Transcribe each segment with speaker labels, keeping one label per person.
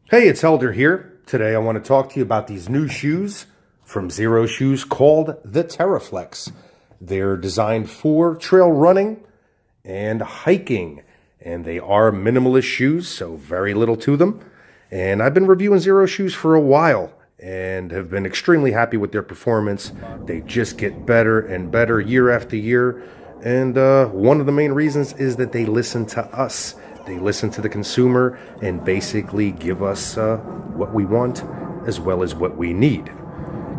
Speaker 1: Hey, it's Elder here. Today I want to talk to you about these new shoes from Xero Shoes called the TerraFlex. They're designed for trail running and hiking, and they are minimalist shoes, so very little to them. And I've been reviewing Xero Shoes for a while and have been extremely happy with their performance. They just get better and better year after year. And one of the main reasons is that they listen to us. They listen to the consumer and basically give us what we want as well as what we need.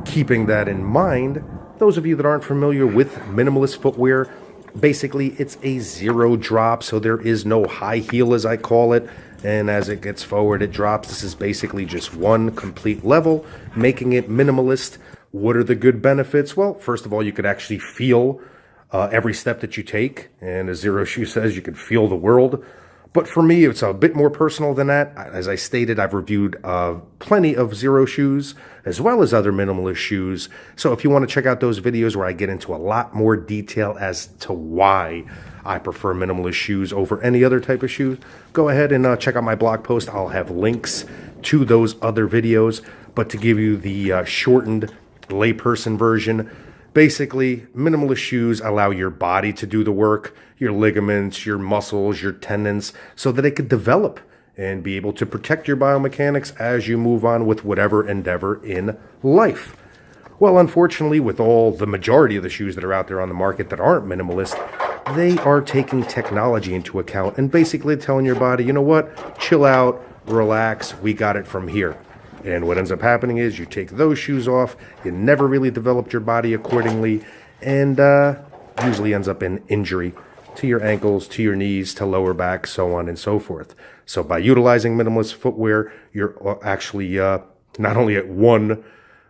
Speaker 1: Keeping that in mind, those of you that aren't familiar with minimalist footwear, basically it's a zero drop, so there is no high heel as I call it. And as it gets forward, it drops. This is basically just one complete level, making it minimalist. What are the good benefits? Well, first of all, you could actually feel every step that you take. And as Xero Shoe says, you can feel the world. But for me, it's a bit more personal than that. As I stated, I've reviewed plenty of Xero shoes as well as other minimalist shoes. So if you want to check out those videos where I get into a lot more detail as to why I prefer minimalist shoes over any other type of shoe, go ahead and check out my blog post. I'll have links to those other videos. But to give you the shortened layperson version, basically, minimalist shoes allow your body to do the work, your ligaments, your muscles, your tendons, so that it could develop and be able to protect your biomechanics as you move on with whatever endeavor in life. Well, unfortunately, with all the majority of the shoes that are out there on the market that aren't minimalist, they are taking technology into account and basically telling your body, you know what, chill out, relax, we got it from here. And what ends up happening is you take those shoes off, you never really developed your body accordingly, and usually ends up in injury to your ankles, to your knees, to lower back, so on and so forth. So by utilizing minimalist footwear, you're actually not only at one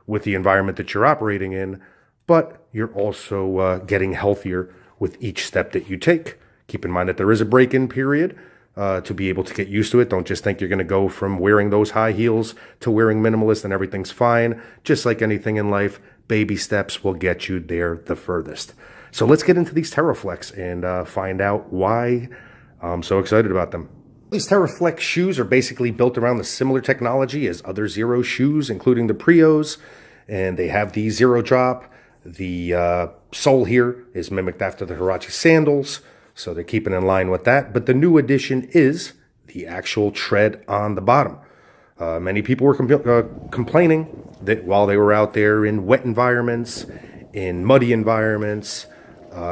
Speaker 1: with the environment that you're operating in, but you're also getting healthier with each step that you take. Keep in mind that there is a break-in period. To be able to get used to it. Don't just think you're going to go from wearing those high heels to wearing minimalist and everything's fine. Just like anything in life, baby steps will get you there the furthest. So let's get into these TerraFlex and find out why I'm so excited about them. These TerraFlex shoes are basically built around the similar technology as other Xero shoes, including the Prios, and they have the zero drop. The sole here is mimicked after the Huarache sandals, so they're keeping in line with that. But the new addition is the actual tread on the bottom. Many people were complaining that while they were out there in wet environments, in muddy environments,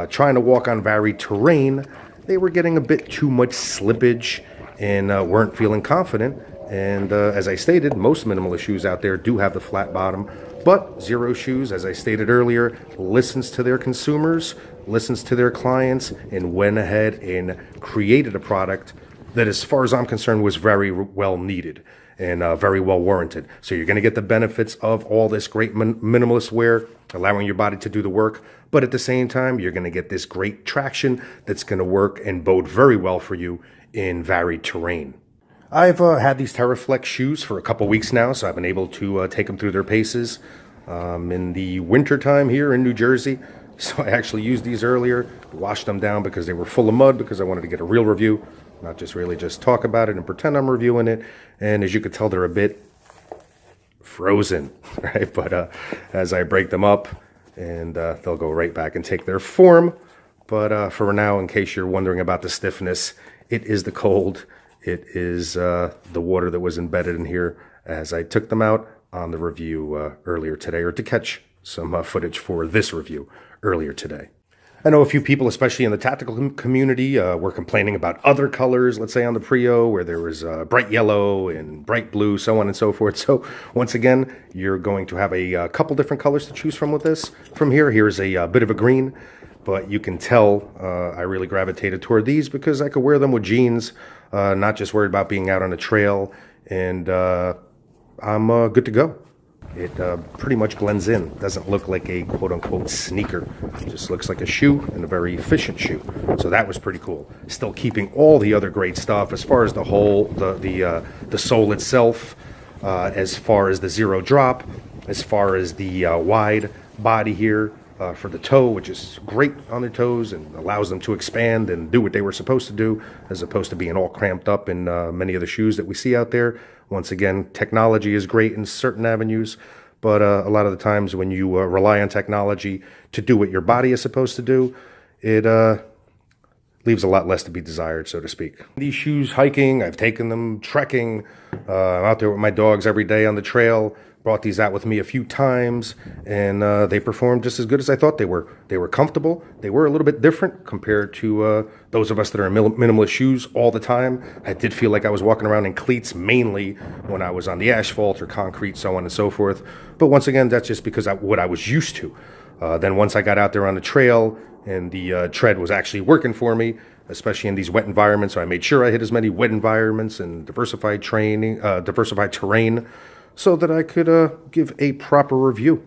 Speaker 1: trying to walk on varied terrain, they were getting a bit too much slippage and weren't feeling confident. And as I stated, most minimalist shoes out there do have the flat bottom. But Xero Shoes, as I stated earlier, listens to their consumers, listens to their clients, and went ahead and created a product that, as far as I'm concerned, was very well needed and very well warranted. So you're going to get the benefits of all this great minimalist wear, allowing your body to do the work, but at the same time, you're going to get this great traction that's going to work and bode very well for you in varied terrain. I've had these TerraFlex shoes for a couple weeks now, so I've been able to take them through their paces in the winter time here in New Jersey. So I actually used these earlier, washed them down because they were full of mud because I wanted to get a real review, not just really just talk about it and pretend I'm reviewing it. And as you can tell, they're a bit frozen, right? But as I break them up, and they'll go right back and take their form. But for now, in case you're wondering about the stiffness, it is the cold. It is the water that was embedded in here as I took them out on the review earlier today, or to catch some footage for this review earlier today. I know a few people, especially in the tactical community, were complaining about other colors, let's say on the Prio, where there was bright yellow and bright blue, so on and so forth. So once again, you're going to have a couple different colors to choose from with this. From here, here's a bit of a green, but you can tell I really gravitated toward these because I could wear them with jeans, not just worried about being out on a trail, and I'm good to go. It pretty much blends in. Doesn't look like a quote-unquote sneaker. It just looks like a shoe, and a very efficient shoe. So that was pretty cool. Still keeping all the other great stuff as far as the whole, the sole itself, as far as the zero drop, as far as the wide body here, for the toe, which is great on their toes and allows them to expand and do what they were supposed to do, as opposed to being all cramped up in many of the shoes that we see out there. Once again, technology is great in certain avenues, but a lot of the times when you rely on technology to do what your body is supposed to do, it leaves a lot less to be desired, so to speak. These shoes, hiking, I've taken them trekking. I'm out there with my dogs every day on the trail. Brought these out with me a few times, and they performed just as good as I thought they were. They were comfortable. They were a little bit different compared to those of us that are in minimalist shoes all the time. I did feel like I was walking around in cleats mainly when I was on the asphalt or concrete, so on and so forth. But once again, that's just because what I was used to. Then once I got out there on the trail and the tread was actually working for me, especially in these wet environments, so I made sure I hit as many wet environments and diversified terrain, so that I could give a proper review.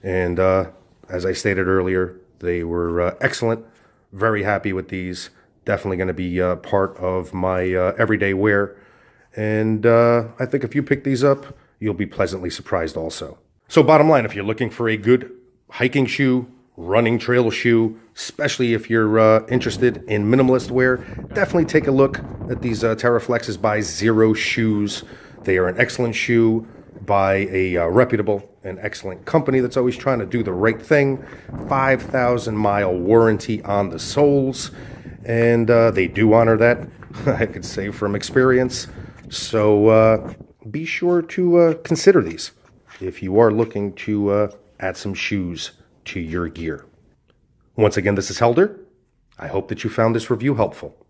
Speaker 1: And as I stated earlier, they were excellent. Very happy with these. Definitely going to be part of my everyday wear. And I think if you pick these up, you'll be pleasantly surprised also. So bottom line, if you're looking for a good hiking shoe, running trail shoe, especially if you're interested in minimalist wear, definitely take a look at these TerraFlexes by Xero shoes. They are an excellent shoe by a reputable and excellent company that's always trying to do the right thing. 5,000-mile warranty on the soles, and they do honor that, I could say from experience. So be sure to consider these if you are looking to add some shoes to your gear. Once again, this is Helder. I hope that you found this review helpful.